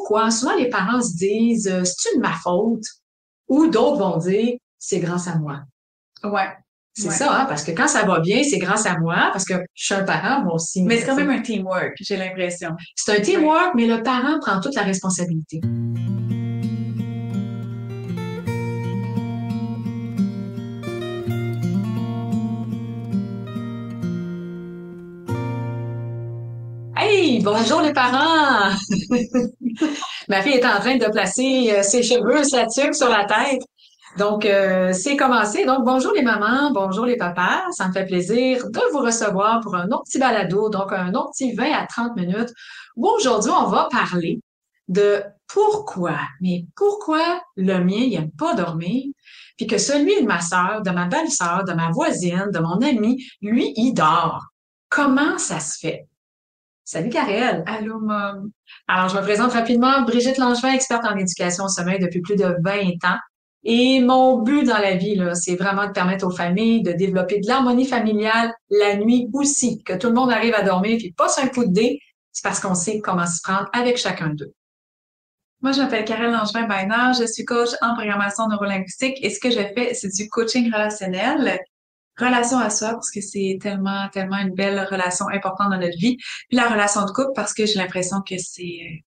pourquoi souvent les parents se disent c'est-tu de ma faute? Ou d'autres vont dire c'est grâce à moi. Ouais. C'est Ouais. ça, hein, parce que quand ça va bien, c'est grâce à moi, parce que je suis un parent, moi aussi. Mais c'est quand même un teamwork, j'ai l'impression. C'est un Ouais. teamwork, mais le parent prend toute la responsabilité. Hey, bonjour les parents! Ma fille est en train de placer ses cheveux, sa tuque sur la tête. Donc, c'est commencé. Donc, bonjour les mamans, bonjour les papas. Ça me fait plaisir de vous recevoir pour un autre petit balado, donc un autre petit 20 à 30 minutes, où aujourd'hui, on va parler de pourquoi, mais pourquoi le mien, il n'aime pas dormir, puis que celui de ma sœur, de ma belle-sœur, de ma voisine, de mon ami, lui, il dort. Comment ça se fait? Salut Karel. Allô, mom. Alors, je me présente rapidement. Brigitte Langevin, experte en éducation au sommeil depuis plus de 20 ans. Et mon but dans la vie, là, c'est vraiment de permettre aux familles de développer de l'harmonie familiale la nuit aussi, que tout le monde arrive à dormir, puis pas sur un coup de dé, c'est parce qu'on sait comment s'y prendre avec chacun d'eux. Moi, je m'appelle Karel Langevin-Bainard. Je suis coach en programmation neurolinguistique et ce que je fais, c'est du coaching relationnel, relation à soi, parce que c'est tellement, tellement une belle relation importante dans notre vie. Puis la relation de couple, parce que j'ai l'impression que c'est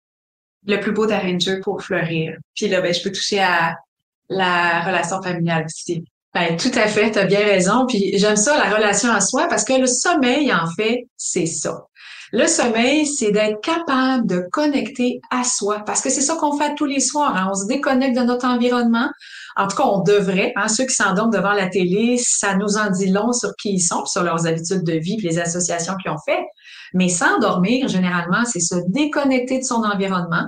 le plus beau terrain de jeu pour fleurir. Puis là, ben, je peux toucher à la relation familiale aussi. Ben, tout à fait, tu as bien raison. Puis j'aime ça, la relation à soi, parce que le sommeil, en fait, c'est ça. Le sommeil, c'est d'être capable de connecter à soi, parce que c'est ça qu'on fait tous les soirs, hein. On se déconnecte de notre environnement. En tout cas, on devrait, hein. Ceux qui s'endorment devant la télé, ça nous en dit long sur qui ils sont, puis sur leurs habitudes de vie, puis les associations qu'ils ont fait. Mais s'endormir, généralement, c'est se déconnecter de son environnement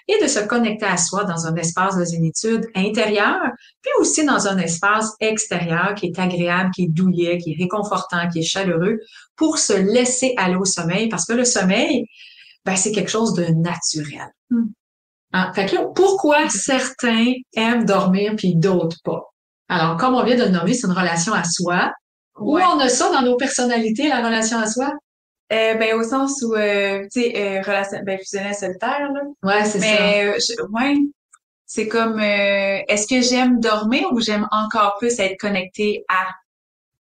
et de se connecter à soi dans un espace de zénitude intérieure, puis aussi dans un espace extérieur qui est agréable, qui est douillet, qui est réconfortant, qui est chaleureux, pour se laisser aller au sommeil, parce que le sommeil, ben, c'est quelque chose de naturel. Hein? Fait que là, pourquoi certains aiment dormir puis d'autres pas? Alors, comme on vient de le nommer, c'est une relation à soi. Où Ouais. on a ça dans nos personnalités, la relation à soi? Ben, au sens où, tu sais, relation, ben, fusionnel solitaire, là. Ouais, c'est ça. Mais, ouais, c'est comme, est-ce que j'aime dormir ou j'aime encore plus être connectée à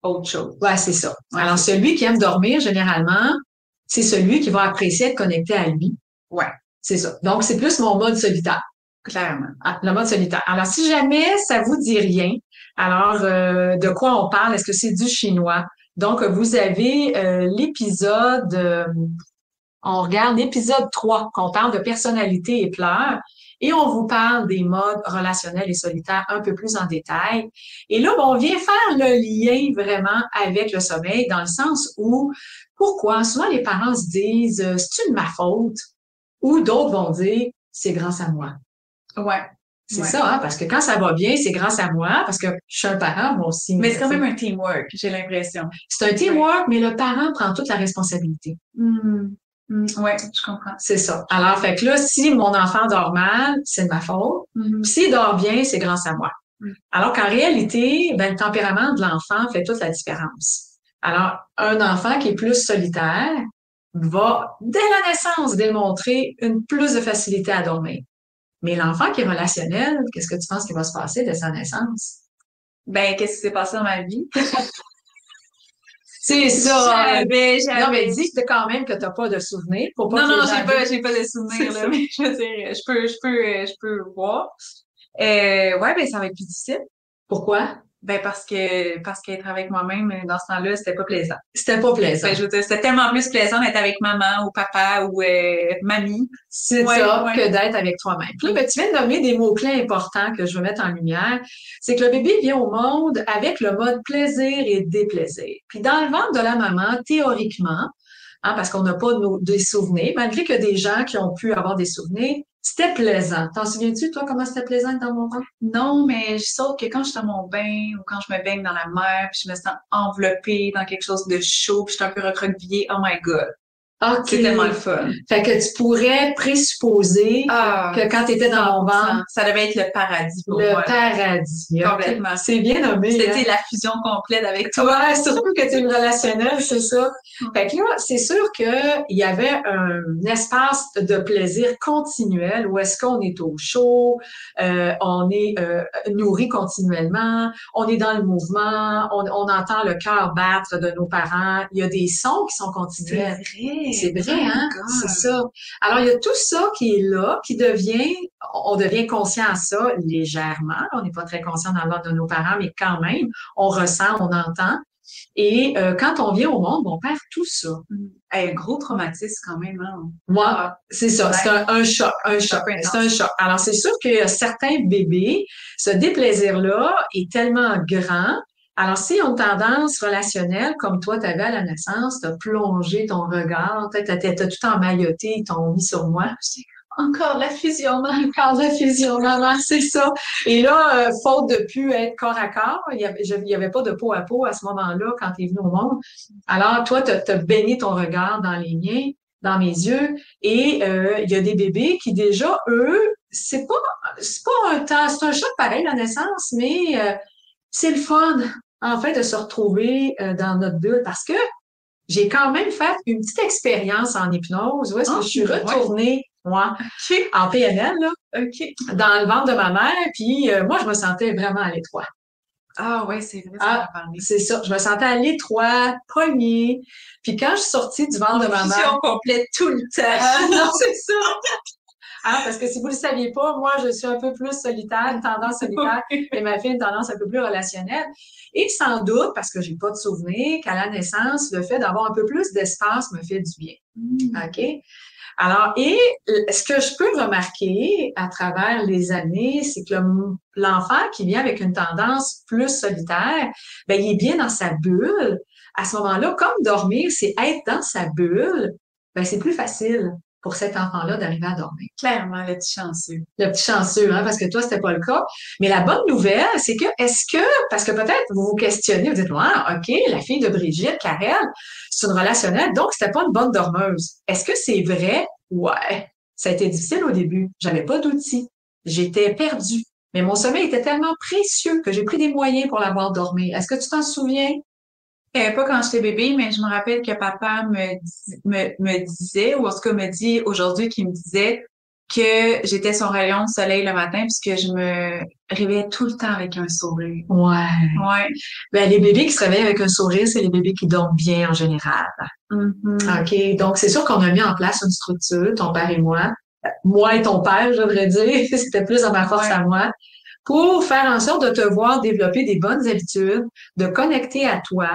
autre chose? Ouais, c'est ça. Ouais, Alors, c'est ça. celui qui aime dormir, généralement, c'est celui qui va apprécier être connecté à lui. Ouais, C'est ça. Donc, c'est plus mon mode solitaire. clairement. Ah, le mode solitaire. Alors, si jamais ça vous dit rien, alors de quoi on parle? Est-ce que c'est du chinois? Donc, vous avez l'épisode, on regarde l'épisode 3, qu'on parle de personnalité et pleurs, et on vous parle des modes relationnels et solitaires un peu plus en détail. Et là, bon, on vient faire le lien vraiment avec le sommeil, dans le sens où, pourquoi souvent les parents se disent, c'est-tu de ma faute? Ou d'autres vont dire, c'est grâce à moi. Ouais, C'est ouais. ça, hein, parce que quand ça va bien, c'est grâce à moi, parce que je suis un parent, moi aussi. Mais c'est quand même un teamwork, j'ai l'impression. C'est un Ouais. teamwork, mais le parent prend toute la responsabilité. Ouais, je comprends. C'est ça. Alors, fait que là, si mon enfant dort mal, c'est de ma faute. S'il dort bien, c'est grâce à moi. Mm. Alors qu'en réalité, ben, le tempérament de l'enfant fait toute la différence. Alors, un enfant qui est plus solitaire va, dès la naissance, démontrer une plus de facilité à dormir. Mais l'enfant qui est relationnel, qu'est-ce que tu penses qui va se passer dès sa naissance? Ben, qu'est-ce qui s'est passé dans ma vie? C'est ça. Non, mais J'avais. dis quand même que t'as pas de souvenirs pour pas Non, que les non, gens disent. j'ai pas de C'est souvenirs, là, ça. mais je veux dire, je peux voir. Ouais, ben, ça va être plus difficile. Pourquoi? Ben, parce qu'être avec moi-même, dans ce temps-là, c'était pas plaisant. C'était pas plaisant. Ben, je veux dire, c'était tellement plus plaisant d'être avec maman ou papa ou, mamie. C'est Ouais, ça ouais. que d'être avec toi-même. Puis là, ben, tu viens de nommer des mots-clés importants que je veux mettre en lumière. C'est que le bébé vient au monde avec le mode plaisir et déplaisir. Puis dans le ventre de la maman, théoriquement, hein, parce qu'on n'a pas des souvenirs, malgré que des gens qui ont pu avoir des souvenirs, c'était plaisant. T'en souviens-tu, toi, comment c'était plaisant dans mon ventre? Non, mais je saute que quand je suis dans mon bain ou quand je me baigne dans la mer, puis je me sens enveloppée dans quelque chose de chaud, puis je suis un peu recroquevillée, oh my God. OK. C'est tellement le fun. Fait que tu pourrais présupposer que quand tu étais dans mon 100%. ventre, Ça devait être le paradis pour le moi. paradis. OK. Complètement. C'est bien nommé, hein? C'était la fusion complète avec toi. Ouais, surtout que tu es une relationnelle, c'est ça. Mm. Fait que là, c'est sûr qu'il y avait un espace de plaisir continuel où est-ce qu'on est au chaud, on est nourri continuellement, on est dans le mouvement, on entend le cœur battre de nos parents. Il y a des sons qui sont continuels. C'est vrai, Oh hein? my God. C'est ça. Alors, il y a tout ça qui est là, qui devient, on devient conscient à ça légèrement. On n'est pas très conscient dans le ventre de nos parents, mais quand même, on ressent, on entend. Et quand on vient au monde, on perd tout ça. Un gros traumatisme quand même, hein? Moi, c'est ça, c'est un choc, un choc, peu intense. c'est un choc. Alors, c'est sûr que certains bébés, ce déplaisir-là est tellement grand. Alors, si on a une tendance relationnelle, comme toi, tu avais à la naissance, tu as plongé ton regard, t'as tout emmailloté, ils t'ont mis sur moi. Encore la fusion, maman. Encore de fusion, maman, c'est ça. Et là, faute de plus être corps à corps, il y avait pas de peau à peau à ce moment-là quand tu es venu au monde. Alors, toi, t'as baigné ton regard dans les miens, dans mes yeux, et il y a des bébés qui déjà, eux, c'est pas un temps, c'est un choc pareil la naissance, mais c'est le fun, en fait, de se retrouver dans notre bulle parce que j'ai quand même fait une petite expérience en hypnose où est-ce que je suis retournée, moi, en PNL, là, dans le ventre de ma mère, puis moi, je me sentais vraiment à l'étroit. Ah ouais, c'est vrai, ça m'a parlé. C'est ça, je me sentais à l'étroit, poignée, puis quand je suis sortie du ventre de ma mère... Fusion complète tout le temps. non, c'est ça! Ah, parce que si vous ne le saviez pas, moi, je suis un peu plus solitaire, une tendance solitaire, et ma fille, une tendance un peu plus relationnelle. Et sans doute, parce que j'ai pas de souvenir, qu'à la naissance, le fait d'avoir un peu plus d'espace me fait du bien. OK? Alors, et ce que je peux remarquer à travers les années, c'est que l'enfant qui vient avec une tendance plus solitaire, ben, il est bien dans sa bulle. À ce moment-là, comme dormir, c'est être dans sa bulle, ben, c'est plus facile pour cet enfant-là d'arriver à dormir. Clairement, le petit chanceux. Le petit chanceux, hein, parce que toi, c'était pas le cas. Mais la bonne nouvelle, c'est que, parce que peut-être vous vous questionnez, vous dites, ah, OK, la fille de Brigitte, Karel, c'est une relationnelle, donc c'était pas une bonne dormeuse. Est-ce que c'est vrai? Ouais. Ça a été difficile au début. J'avais pas d'outils. J'étais perdue. Mais mon sommeil était tellement précieux que j'ai pris des moyens pour l'avoir dormi. Est-ce que tu t'en souviens? Pas quand j'étais bébé, mais je me rappelle que papa me disait, ou en tout cas me dit aujourd'hui qu'il me disait que j'étais son rayon de soleil le matin puisque je me réveillais tout le temps avec un sourire. Ouais. Ouais. Ben, les bébés qui se réveillent avec un sourire, c'est les bébés qui dorment bien en général. OK. Donc, c'est sûr qu'on a mis en place une structure, ton père et moi. Moi et ton père, je devrais dire. C'était plus à ma force à moi. Pour faire en sorte de te voir développer des bonnes habitudes, de connecter à toi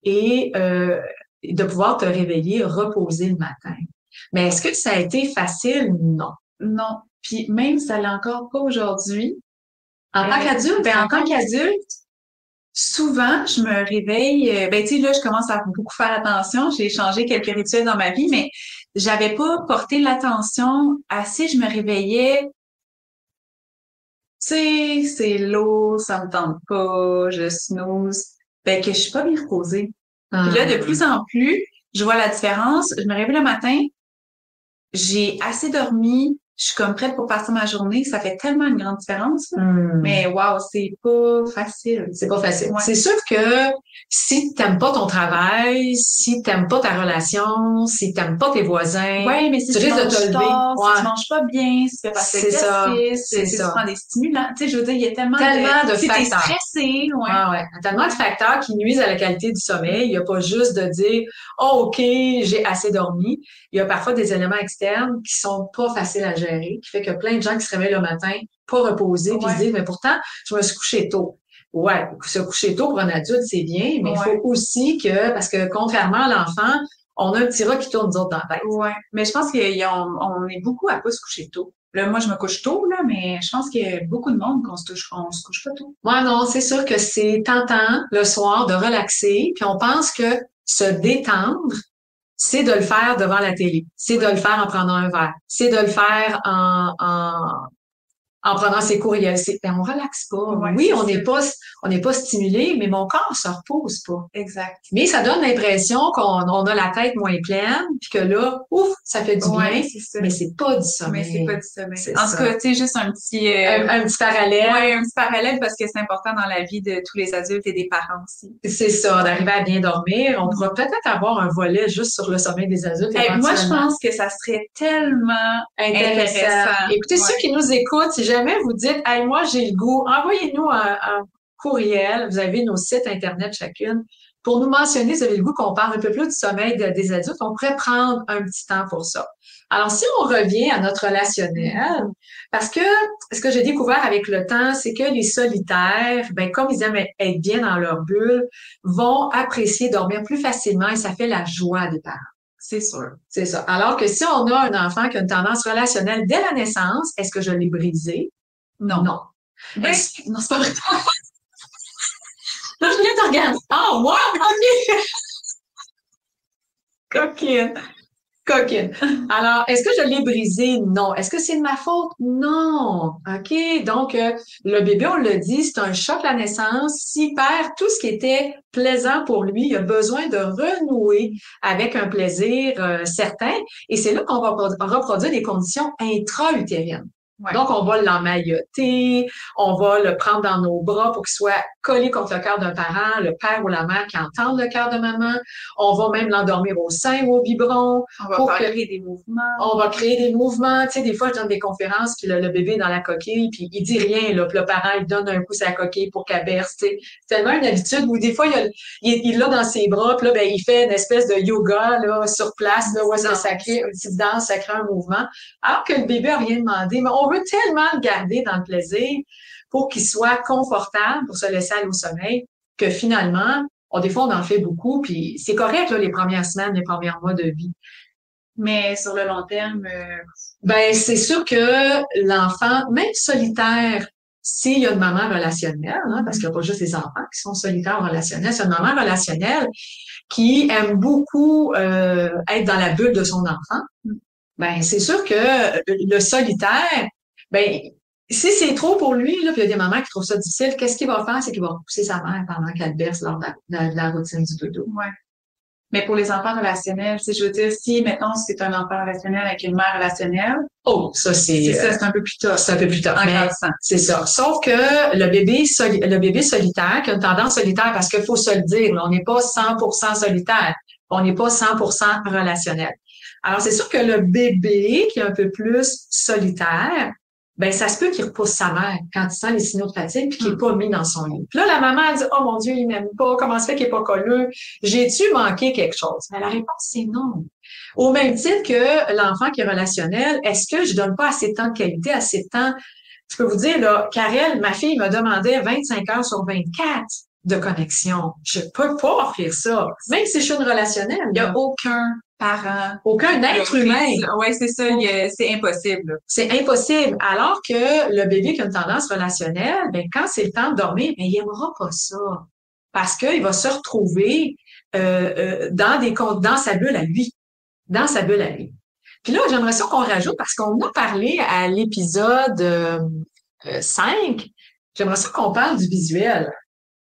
et de pouvoir te réveiller, reposer le matin. Mais est-ce que ça a été facile? Non. Non. Puis même ça l'est encore pas aujourd'hui. En tant qu'adulte? Ben, en tant qu'adulte, souvent, je me réveille, ben, tu sais, là, je commence à beaucoup faire attention. J'ai changé quelques rituels dans ma vie, mais j'avais pas porté l'attention assez. Je me réveillais, tu sais, c'est lourd, ça me tente pas, je snooze. Ben, que je suis pas bien reposée. Puis là, de plus en plus, je vois la différence. Je me réveille le matin, j'ai assez dormi, je suis comme prête pour passer ma journée. Ça fait tellement une grande différence. Mais wow, c'est pas facile. C'est pas facile. Ouais. C'est sûr que si t'aimes pas ton travail, si t'aimes pas ta relation, si t'aimes pas tes voisins, ouais, mais si tu tu risques de manges te lever. tard, si tu manges pas bien, si tu fais pas C'est ça, d'exercice, c'est si ça. tu prends des stimulants. Tu sais, je veux dire, il y a tellement de si t'es facteurs. stressé, Ouais. Tellement de facteurs qui nuisent à la qualité du sommeil. Il n'y a pas juste de dire, oh, OK, j'ai assez dormi. Il y a parfois des éléments externes qui sont pas faciles à gérer, qui fait que plein de gens qui se réveillent le matin, pas reposés, puis se disent, mais pourtant, je me suis couché tôt. Ouais, se coucher tôt pour un adulte, c'est bien, mais il faut aussi parce que contrairement à l'enfant, on a un petit rat qui tourne nous autres dans la tête. Ouais, mais je pense qu'on est beaucoup à pas se coucher tôt. Là, moi, je me couche tôt, là, mais je pense qu'il y a beaucoup de monde qu'on se couche pas tôt. Ouais, non, c'est sûr que c'est tentant le soir de relaxer, puis on pense que se détendre, c'est de le faire devant la télé, c'est de le faire en prenant un verre, c'est de le faire en en prenant ses courriels. On relaxe pas. Ouais, Oui, c'est on n'est pas stimulé, mais mon corps se repose pas. exact. Mais ça donne l'impression qu'on a la tête moins pleine, puis que là, ouf, ça fait du bien, C'est ça. mais c'est pas du Mais c'est sommeil. pas du sommeil. C'est En ça. tout cas, tu sais, juste un petit, Un petit parallèle. ouais, un petit parallèle parce que c'est important dans la vie de tous les adultes et des parents aussi. C'est ça, d'arriver à bien dormir. On pourra peut-être avoir un volet juste sur le sommeil des adultes Moi, je éventuellement. pense que ça serait tellement Intéressant. Écoutez, ceux Ouais. qui nous écoutent, si jamais vous dites, hey, moi, j'ai le goût, envoyez-nous un courriel. Vous avez nos sites Internet chacune. Pour nous mentionner, vous avez le goût qu'on parle un peu plus du sommeil des adultes. On pourrait prendre un petit temps pour ça. Alors, si on revient à notre relationnel, parce que ce que j'ai découvert avec le temps, c'est que les solitaires, ben, comme ils aiment être bien dans leur bulle, vont apprécier dormir plus facilement et ça fait la joie des parents. C'est sûr. C'est ça. Alors que si on a un enfant qui a une tendance relationnelle dès la naissance, est-ce que je l'ai brisé? Non. Non. Ben, non, c'est pas vrai. Là, je viens de regarder. Ah, moi, OK. Coquine. Coquine. Alors, est-ce que je l'ai brisé? Non. Est-ce que c'est de ma faute? Non. OK. Donc, le bébé, on l'a dit, c'est un choc à la naissance. S'il perd tout ce qui était plaisant pour lui, il a besoin de renouer avec un plaisir certain. Et c'est là qu'on va reproduire des conditions intra-utérines. Ouais. Donc, on va l'emmailloter, on va le prendre dans nos bras pour qu'il soit collé contre le cœur d'un parent, le père ou la mère qui entendent le cœur de maman. On va même l'endormir au sein ou au biberon. On va créer des mouvements. On va créer des mouvements. Tu sais, des fois, je donne des conférences, puis le bébé est dans la coquille, puis il dit rien, là. Puis le parent, il donne un coup sur la coquille pour qu'elle berce, tu sais. C'est tellement une habitude où des fois, il l'a dans ses bras, puis là, ben, il fait une espèce de yoga, là, sur place, là, où est-ce que ça crée une petite danse, ça crée un mouvement. Alors que le bébé a rien demandé. Mais on veut tellement le garder dans le plaisir pour qu'il soit confortable, pour se laisser aller au sommeil, que finalement, des fois, on en fait beaucoup, puis c'est correct, là, les premières semaines, les premiers mois de vie. Mais sur le long terme, ben, c'est sûr que l'enfant, même solitaire, s'il y a une maman relationnelle, hein, parce qu'il n'y a pas juste les enfants qui sont solitaires ou relationnels, c'est une maman relationnelle qui aime beaucoup être dans la bulle de son enfant. Ben, c'est sûr que le solitaire, ben, si c'est trop pour lui, là, puis il y a des mamans qui trouvent ça difficile, qu'est-ce qu'il va faire? C'est qu'il va repousser sa mère pendant qu'elle berce lors de la routine du dodo. ouais. Mais pour les enfants relationnels, tu sais, je veux dire, si maintenant c'est un enfant relationnel avec une mère relationnelle, oh, ça c'est un peu plus tough. C'est un peu plus tough. En Mais grandissant. c'est ça. Sauf que le bébé solitaire, qui a une tendance solitaire, parce qu'il faut se le dire, là, on n'est pas 100% solitaire, on n'est pas 100% relationnel. Alors c'est sûr que le bébé qui est un peu plus solitaire, ben ça se peut qu'il repousse sa mère quand il sent les signaux de fatigue puis qu'il n'est pas mis dans son lit. Puis là, la maman elle dit oh mon Dieu, il m'aime pas, comment ça fait qu'il est pas colleux? J'ai-tu manqué quelque chose? Mais la réponse c'est non. Au même titre que l'enfant qui est relationnel, est-ce que je donne pas assez de temps de qualité, assez de temps? Je peux vous dire là, Karel, ma fille me demandait 25 heures sur 24 de connexion. Je peux pas offrir ça, même si je suis une relationnelle. Il n'y a aucun parent, aucun être humain. Ouais, c'est ça, c'est impossible. C'est impossible. Alors que le bébé qui a une tendance relationnelle, ben quand c'est le temps de dormir, ben il aimera pas ça parce qu'il va se retrouver dans sa bulle à lui, dans sa bulle à lui. Puis là, j'aimerais ça qu'on rajoute parce qu'on a parlé à l'épisode 5. J'aimerais ça qu'on parle du visuel,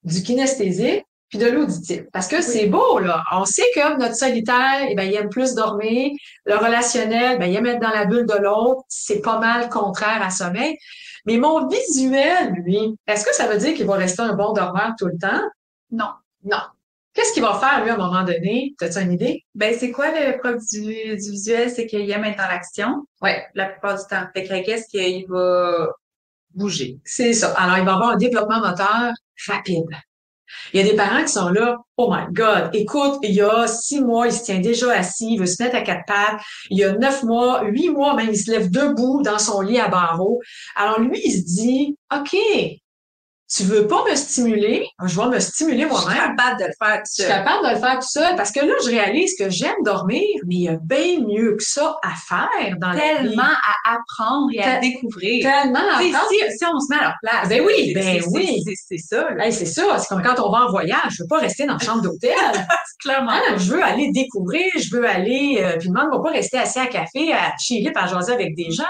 du kinesthésique, puis de l'auditif. Parce que c'est beau, là. On sait que notre solitaire, eh ben, il aime plus dormir. Le relationnel, ben, il aime être dans la bulle de l'autre. C'est pas mal contraire à sommeil. Mais mon visuel, lui, est-ce que ça veut dire qu'il va rester un bon dormeur tout le temps? Non. Non. Qu'est-ce qu'il va faire, lui, à un moment donné? T'as-tu une idée? Ben, c'est quoi le propre du visuel? C'est qu'il aime être dans l'action. Ouais. La plupart du temps. Fait que qu'est-ce qu'il va bouger? C'est ça. Alors, il va avoir un développement moteur rapide. Il y a des parents qui sont là, oh my God, écoute, il y a 6 mois, il se tient déjà assis, il veut se mettre à 4 pattes. Il y a 9 mois, 8 mois même, il se lève debout dans son lit à barreaux. Alors lui, il se dit, OK, Tu veux pas me stimuler, je vais me stimuler Je suis moi-même. capable de le faire tout Je suis seul. capable de le faire tout seul parce que là, je réalise que j'aime dormir, mais il y a bien mieux que ça à faire dans la vie. Tellement à apprendre et à découvrir. Tellement à Tu sais, apprendre. si on se met à leur place, Ben là, oui, ben oui. c'est ça, là. Hey, c'est ça, c'est comme quand on va en voyage, je veux pas rester dans la chambre d'hôtel. Clairement. Hein, je veux aller découvrir, je veux aller, puis demande-moi pas rester assis à café, à chiller, à jaser avec des gens.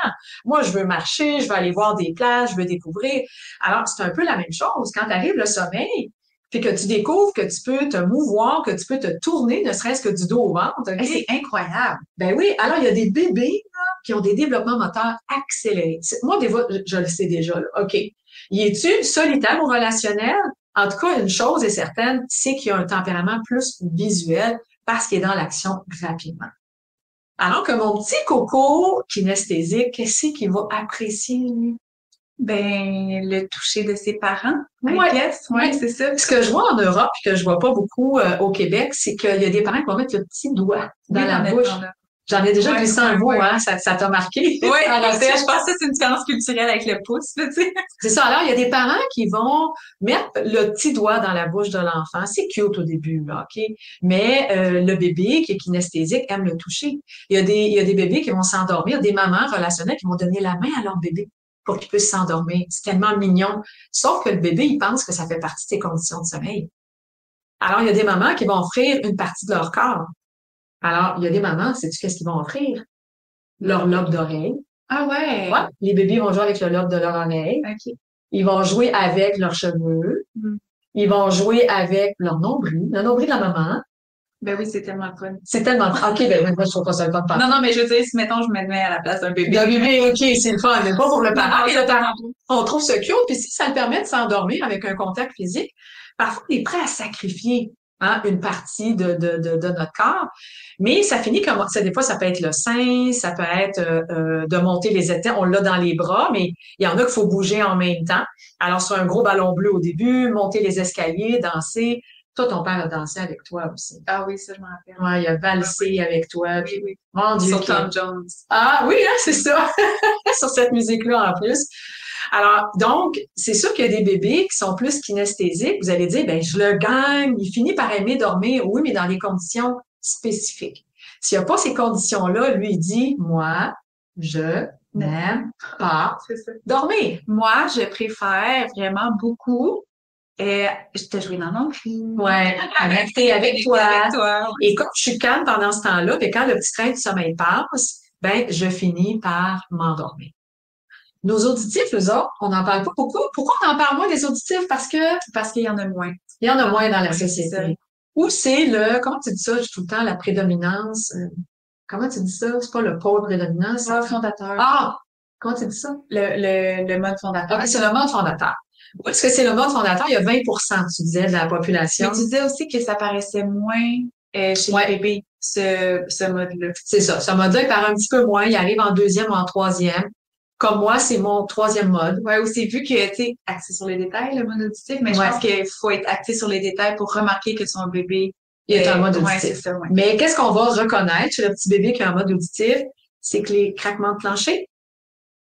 Moi, je veux marcher, je veux aller voir des plages, je veux découvrir. Alors, c'est un peu la même chose. Quand arrive le sommeil, puis que tu découvres que tu peux te mouvoir, que tu peux te tourner, ne serait-ce que du dos au ventre. OK? Hey, c'est incroyable. Ben oui, alors il y a des bébés là, qui ont des développements moteurs accélérés. Moi, des fois, je le sais déjà. Là. OK. Y es-tu solitaire ou relationnel? En tout cas, une chose est certaine, c'est qu'il y a un tempérament plus visuel parce qu'il est dans l'action rapidement. Alors que mon petit coco kinesthésique, qu'est-ce qu'il va apprécier, lui? Ben, le toucher de ses parents, I Ouais. guess. Ouais, c'est ça. Ce que je vois en Europe et que je vois pas beaucoup au Québec, c'est qu'il y a des parents qui vont mettre le petit doigt dans Oui, la on est bouche. dans J'en ai déjà Ouais, glissé un ouais, bout, ouais. hein? Ça t'a marqué? Oui, À la tête. je pense que c'est une différence culturelle avec le pouce, là, tu sais. C'est ça. Alors, il y a des parents qui vont mettre le petit doigt dans la bouche de l'enfant. C'est cute au début, là, OK? Mais le bébé qui est kinesthésique aime le toucher. Il y a des bébés qui vont s'endormir, des mamans relationnelles qui vont donner la main à leur bébé pour qu'il puisse s'endormir. C'est tellement mignon. Sauf que le bébé, il pense que ça fait partie de ses conditions de sommeil. Alors, il y a des mamans qui vont offrir une partie de leur corps. Alors, il y a des mamans, sais-tu qu'est-ce qu'ils vont offrir? Leur lobe d'oreille. Ah ouais. Ouais. Les bébés vont jouer avec le lobe de leur oreille. OK. Ils vont jouer avec leurs cheveux. Mm. Ils vont jouer avec leur nombril, le nombril de la maman. Ben oui, c'est tellement le fun. C'est tellement... OK, ben moi, je trouve pas ça le fun de Non, non, mais je veux dire, si, mettons, je me mets à la place d'un bébé. Le bébé, OK, c'est le fun, mais pas pour le parent. Non, Et le parent, on trouve ça cute. Puis si ça le permet de s'endormir avec un contact physique, parfois, on est prêt à sacrifier une partie de notre corps. Mais ça finit comme ça. Des fois, ça peut être le sein, ça peut être de monter les étages. On l'a dans les bras, mais il y en a qu'il faut bouger en même temps. Alors, sur un gros ballon bleu au début, monter les escaliers, danser. Toi, ton père a dansé avec toi aussi. Ah oui, ça, je m'en rappelle. Ouais, il a valsé avec toi. Oui, oui. Mon Dieu. Sur Tom Jones. Ah oui, hein, c'est ça. Sur cette musique-là en plus. Alors, donc, c'est sûr qu'il y a des bébés qui sont plus kinesthésiques. Vous allez dire, ben, je le gagne. Il finit par aimer dormir. Oui, mais dans des conditions spécifiques. S'il n'y a pas ces conditions-là, lui, il dit, moi, je n'aime pas dormir. Moi, je préfère vraiment beaucoup je t'ai joué dans mon film. Ouais, connecter avec toi. Avec toi. Et comme je suis calme pendant ce temps-là, puis quand le petit train du sommeil passe, ben, je finis par m'endormir. Nos auditifs, eux autres, on n'en parle pas beaucoup. Pourquoi on en parle moins des auditifs? Parce qu'il y en a moins. Il y en a moins dans la Oui, société. Ou c'est comment tu dis ça, tout le temps, la prédominance, comment tu dis ça? C'est pas le pôle prédominant, c'est le fondateur. Ah! Comment tu dis ça? Le mode fondateur. Okay, c'est le mode fondateur. Oui, parce que c'est le mode fondateur, il y a 20 tu disais, de la population. Mais tu disais aussi que ça paraissait moins chez les bébés, ce mode-là. C'est ça. Ce mode-là, il paraît un petit peu moins. Il arrive en deuxième ou en troisième. Comme moi, c'est mon troisième mode. Ouais, aussi vu que, tu sais, axé sur les détails, le mode auditif, mais je pense qu'il faut être axé sur les détails pour remarquer que son bébé est un mode auditif. Ouais, c'est ça, ouais. Mais qu'est-ce qu'on va reconnaître chez le petit bébé qui a un mode auditif? C'est que les craquements de plancher.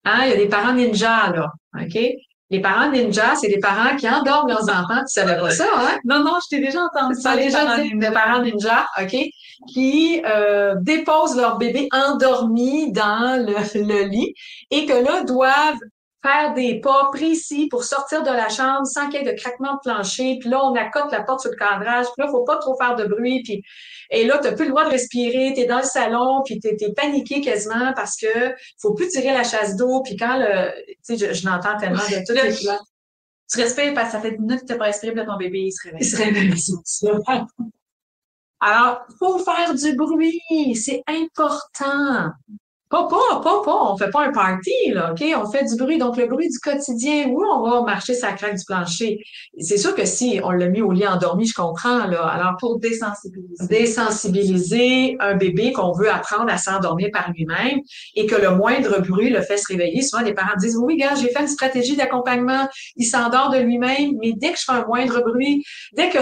Hein? Il y a des parents ninjas, là. OK? Les parents ninjas, c'est des parents qui endorment leurs enfants. Tu savais pas ça, hein? Non, non, je t'ai déjà entendu ça. Déjà dit des parents ninjas, OK? Qui déposent leur bébé endormi dans le lit et que là, doivent faire des pas précis pour sortir de la chambre sans qu'il y ait de craquement de plancher. Puis là, on accote la porte sur le cadrage. Puis là, faut pas trop faire de bruit. Puis et là, t'as plus le droit de respirer. T'es dans le salon, puis t'es paniqué quasiment parce que faut plus tirer la chasse d'eau. Puis quand tu sais, je n'entends tellement de tout. Tu respires parce que ça fait 10 minutes que t'as pas respiré, puis là, ton bébé, il se réveille. Il se réveille. Alors, faut faire du bruit. C'est important. Pas, on fait pas un party, là, OK? On fait du bruit. Donc, le bruit du quotidien, où on va marcher sa craque du plancher. C'est sûr que si on l'a mis au lit endormi, je comprends, là. Alors, pour désensibiliser un bébé qu'on veut apprendre à s'endormir par lui-même et que le moindre bruit le fait se réveiller. Souvent, les parents disent, oui, gars, j'ai fait une stratégie d'accompagnement. Il s'endort de lui-même, mais dès que je fais un moindre bruit, dès que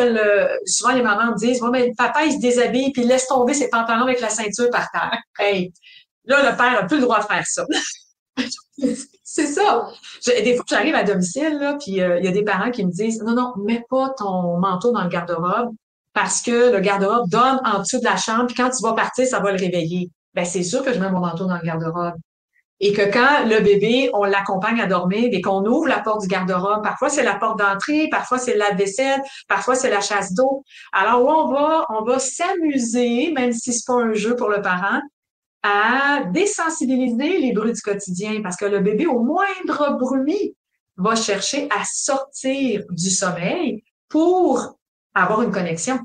souvent les mamans disent, ouais, mais le papa, il se déshabille puis il laisse tomber ses pantalons avec la ceinture par terre. Hey! Là, le père n'a plus le droit de faire ça. C'est ça. Des fois, j'arrive à domicile, là, puis il y a des parents qui me disent, non, non, mets pas ton manteau dans le garde-robe parce que le garde-robe donne en dessous de la chambre, puis quand tu vas partir, ça va le réveiller. Ben, c'est sûr que je mets mon manteau dans le garde-robe. Et que quand le bébé, on l'accompagne à dormir et qu'on ouvre la porte du garde-robe, parfois c'est la porte d'entrée, parfois c'est le lave-vaisselle, parfois c'est la chasse d'eau. Alors, où on va s'amuser, même si c'est pas un jeu pour le parent, à désensibiliser les bruits du quotidien parce que le bébé, au moindre bruit, va chercher à sortir du sommeil pour avoir une connexion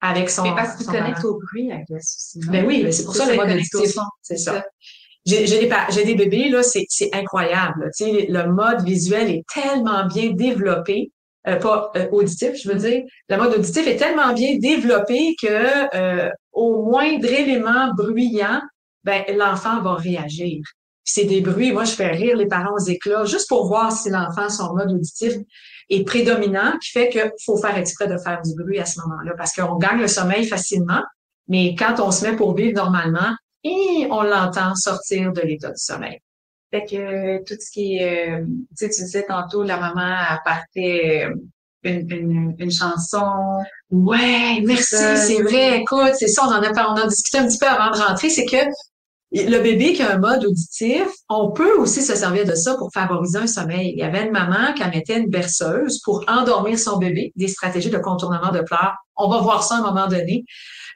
avec son. Mais parce qu'il son connecte parent. au bruit, I guess, aussi. Ben oui, mais c'est pour ça le mode connecte au auditif. son. C'est ça. J'ai des bébés, là, c'est incroyable. Tu sais, le mode visuel est tellement bien développé, pas auditif, je veux dire. Le mode auditif est tellement bien développé que au moindre élément bruyant, ben l'enfant va réagir. Puis c'est des bruits, moi je fais rire les parents aux éclats juste pour voir si l'enfant, son mode auditif est prédominant, qui fait qu'il faut faire exprès de faire du bruit à ce moment-là, parce qu'on gagne le sommeil facilement, mais quand on se met pour vivre normalement, et on l'entend sortir de l'état du sommeil. Fait que tout ce qui est, tu sais, tu disais tantôt, la maman apportait une chanson. Ouais, merci, c'est vrai. Écoute, c'est ça, on en discuté un petit peu avant de rentrer, c'est que le bébé qui a un mode auditif, on peut aussi se servir de ça pour favoriser un sommeil. Il y avait une maman qui mettait une berceuse pour endormir son bébé, des stratégies de contournement de pleurs. On va voir ça à un moment donné.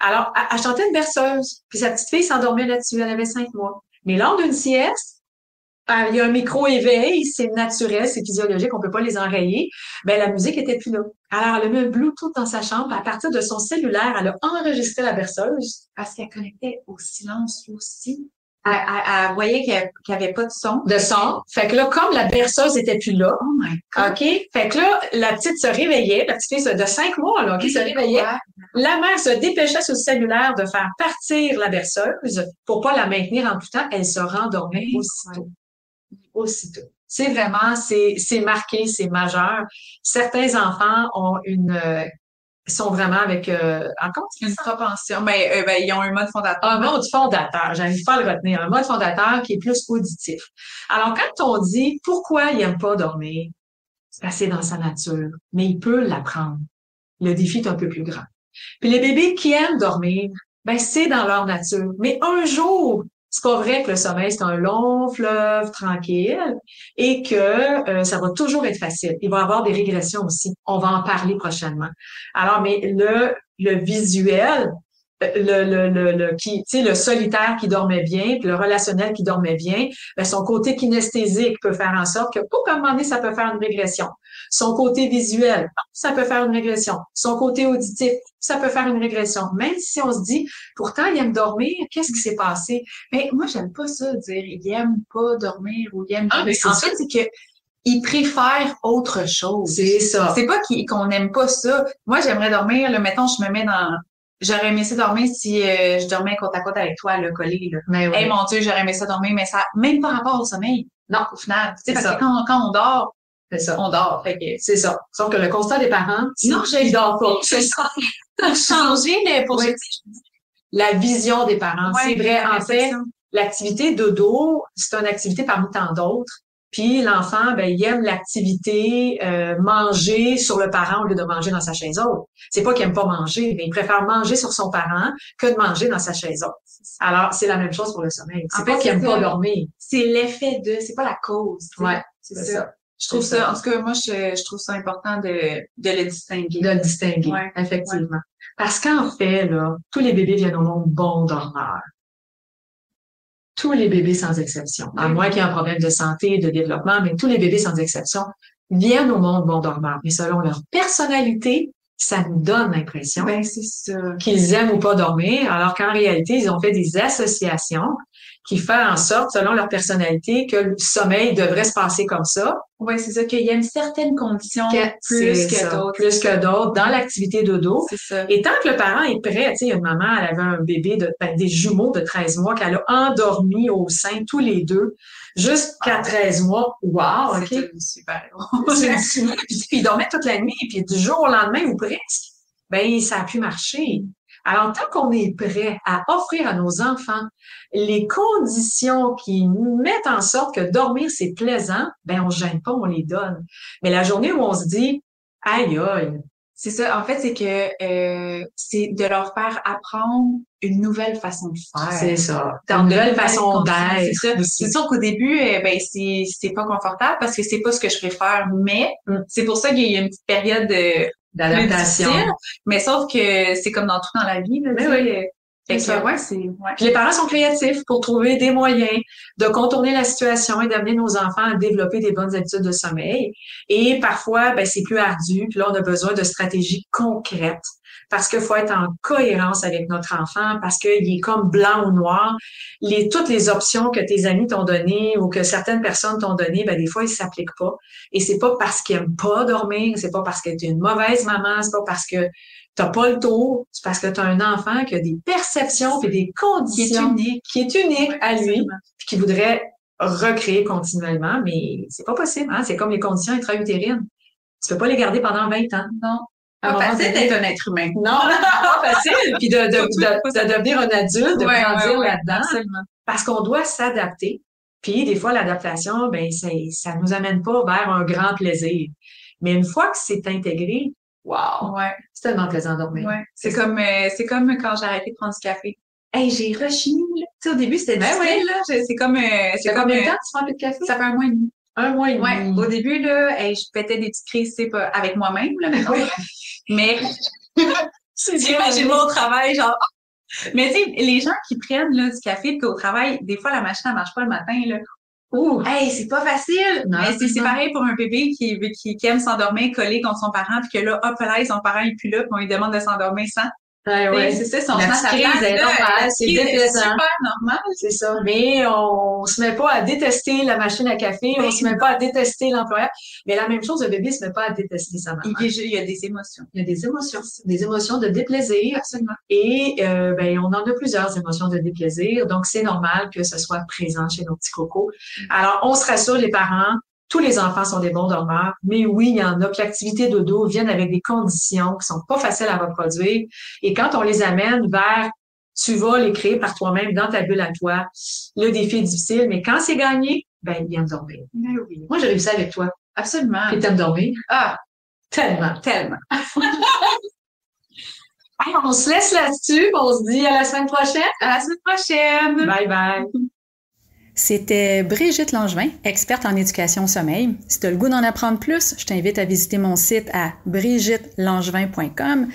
Alors, elle chantait une berceuse, puis sa petite fille s'endormait là-dessus, elle avait 5 mois. Mais lors d'une sieste, il y a un micro-éveil, c'est naturel, c'est physiologique, on peut pas les enrayer. Ben, la musique était plus là. Alors, elle a mis un Bluetooth dans sa chambre. À partir de son cellulaire, elle a enregistré la berceuse. Parce qu'elle connectait au silence aussi. Elle voyait qu'il n'y avait pas de son. De son. Fait que là, comme la berceuse était plus là, Oh my God. OK? Fait que là, la petite se réveillait, la petite fille de 5 mois, là, qui se réveillait. La mère se dépêchait sur le cellulaire de faire partir la berceuse pour pas la maintenir en tout temps. Elle se rendormait aussitôt. Aussitôt. C'est vraiment, c'est marqué, c'est majeur. Certains enfants ont sont vraiment avec, encore Une propension. Ben, ils ont un mode fondateur. un mode fondateur. J'arrive pas à le retenir. Un mode fondateur qui est plus auditif. Alors, quand on dit pourquoi il aime pas dormir, c'est parce que c'est dans sa nature, mais il peut l'apprendre. Le défi est un peu plus grand. Puis les bébés qui aiment dormir, ben c'est dans leur nature. Mais un jour, c'est pas vrai que le sommeil, c'est un long fleuve tranquille et que ça va toujours être facile. Il va y avoir des régressions aussi. On va en parler prochainement. Alors, mais le visuel, tu sais, le solitaire qui dormait bien, puis le relationnel qui dormait bien, ben son côté kinesthésique peut faire en sorte que, à un moment donné, ça peut faire une régression. Son côté visuel, ça peut faire une régression. Son côté auditif, ça peut faire une régression. Même si on se dit, pourtant, il aime dormir, qu'est-ce qui s'est passé? Mais moi, j'aime pas ça, dire il aime pas dormir ou il aime Ah, mais en fait, c'est que il préfère autre chose. C'est ça. C'est pas qu'on n'aime pas ça. Moi, j'aimerais dormir, là, mettons, je me mets dans... J'aurais aimé ça dormir si je dormais côte à côte avec toi, le collé, là. Mais oui. Hey, mon Dieu, j'aurais aimé ça dormir, mais ça, même par rapport au sommeil. Non, au final. Tu sais, parce ça. que quand on dort, c'est ça. on dort. Fait que... C'est ça. Sauf que le constat des parents, non, ils dorment pas. C'est ça. Pour changer, mais pour oui. La vision des parents. Ouais, c'est vrai. En fait, l'activité dodo, c'est une activité parmi tant d'autres. Puis l'enfant, ben, il aime l'activité manger sur le parent au lieu de manger dans sa chaise haute. C'est pas qu'il aime pas manger, mais il préfère manger sur son parent que de manger dans sa chaise haute. Alors, c'est la même chose pour le sommeil. C'est pas qu'il aime pas dormir. C'est l'effet de, c'est pas la cause. Ouais, c'est ça. Je trouve ça, en tout cas, moi, je trouve ça important de le distinguer. De le distinguer, ouais, effectivement. Ouais. Parce qu'en fait, là, tous les bébés viennent au monde bons dormeurs. Tous les bébés sans exception, à moins qu'il y ait un problème de santé, de développement, mais tous les bébés sans exception viennent au monde bons dormeurs. Mais selon leur personnalité, ça nous donne l'impression qu'ils aiment ou pas dormir, alors qu'en réalité, ils ont fait des associations qui font en sorte, selon leur personnalité, que le sommeil devrait se passer comme ça. Oui, c'est ça, qu'il y a une certaine condition plus que d'autres dans l'activité dodo. C'est ça. Et tant que le parent est prêt, tu sais, une maman, elle avait un bébé des jumeaux de 13 mois qu'elle a endormi au sein tous les deux jusqu'à 13 mois. Wow, OK. C'est super. Puis ils dormaient toute la nuit, puis du jour au lendemain ou presque, ben ça a pu marcher. Alors, tant qu'on est prêt à offrir à nos enfants les conditions qui mettent en sorte que dormir, c'est plaisant, ben on se gêne pas, on les donne. Mais la journée où on se dit, aïe, aïe, C'est ça. En fait, c'est que c'est de leur faire apprendre une nouvelle façon de faire. c'est ça. Dans Une de nouvelle nouvelles façon conditions. d'être. C'est ça. aussi. C'est sûr qu'au début, ben c'est pas confortable parce que c'est pas ce que je préfère, mais c'est pour ça qu'il y a une petite période de D'adaptation. difficile. Mais sauf que c'est comme dans tout dans la vie, là, Mais tu sais. oui. Fait C'est que, ça. ouais, ouais. Puis les parents sont créatifs pour trouver des moyens de contourner la situation et d'amener nos enfants à développer des bonnes habitudes de sommeil. Et parfois, ben, c'est plus ardu. Puis là, on a besoin de stratégies concrètes parce qu'il faut être en cohérence avec notre enfant parce qu'il est comme blanc ou noir. Toutes les options que tes amis t'ont données ou que certaines personnes t'ont données, ben, des fois, ils s'appliquent pas. Et c'est pas parce qu'ils aiment pas dormir, c'est pas parce que tu es une mauvaise maman, c'est pas parce que t'as pas le tour, c'est parce que tu as un enfant qui a des perceptions et des conditions qui est unique à lui, puis qui voudrait recréer continuellement, mais c'est pas possible, hein? C'est comme les conditions intra-utérines. Tu peux pas les garder pendant 20 ans. Non. À un Pas moment facile donné- d'être un être humain. Non, pas facile. Puis de devenir un adulte, de grandir là-dedans, Absolument. parce qu'on doit s'adapter. Puis des fois, l'adaptation, ben ça nous amène pas vers un grand plaisir. Mais une fois que c'est intégré, wow, Ouais. c'est tellement plaisant de dormir. Ouais. C'est comme quand j'ai arrêté de prendre du café. Hey, j'ai rechigné, là. Tu sais, au début, c'était Ben difficile, oui. là. C'est comme, C'est combien de temps tu prends plus de café? ça fait 1 mois et demi. 1 mois et demi. Ouais. Au début, là, hey, je pétais des petites crises, c'est pas avec moi-même, là, mais Oui. mais C'est imagine-moi au travail, genre. Mais tu sais, les gens qui prennent là, du café puis au travail, des fois la machine elle marche pas le matin là. Ouh. Hey, c'est pas facile. Non, Mais c'est non. pareil pour un bébé qui aime s'endormir collé contre son parent puis que là, hop là, son parent est plus là puis on lui demande de s'endormir sans. Ouais. C'est ça, son La chemin petite crise est normale, c'est déplaisant. super normal. C'est ça. Mais on se met pas à détester la machine à café, on se met pas à détester l'employeur. Mais la même chose, le bébé se met pas à détester sa maman. Il y a des émotions. Il y a des émotions de déplaisir. Absolument. Et ben on en a plusieurs émotions de déplaisir, donc c'est normal que ce soit présent chez nos petits cocos. Alors on se rassure les parents, tous les enfants sont des bons dormeurs, mais oui, il y en a, puis l'activité dodo viennent avec des conditions qui sont pas faciles à reproduire. Et quand on les amène vers tu vas les créer par toi-même dans ta bulle à toi, le défi est difficile, mais quand c'est gagné, ben ils aiment dormir. Mais oui. Moi j'ai réussi avec toi. Absolument. Puis t'aimes dormir? Ah, Tellement. tellement. Hey, on se laisse là-dessus, on se dit à la semaine prochaine. À la semaine prochaine. Bye bye. C'était Brigitte Langevin, experte en éducation au sommeil. Si tu as le goût d'en apprendre plus, je t'invite à visiter mon site à brigittelangevin.com.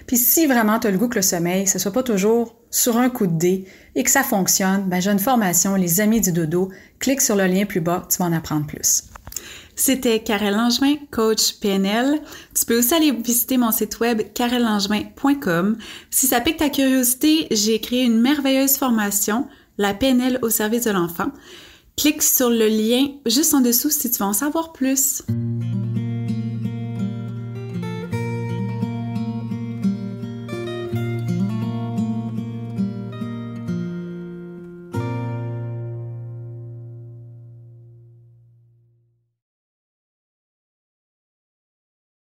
Puis si vraiment tu as le goût que le sommeil, ce soit pas toujours sur un coup de dé et que ça fonctionne, ben j'ai une formation, Les Amis du Dodo. Clique sur le lien plus bas, tu vas en apprendre plus. C'était Karel Langevin, coach PNL. Tu peux aussi aller visiter mon site web karellangevin.com. Si ça pique ta curiosité, j'ai créé une merveilleuse formation, la PNL au service de l'enfant. Clique sur le lien juste en dessous si tu veux en savoir plus.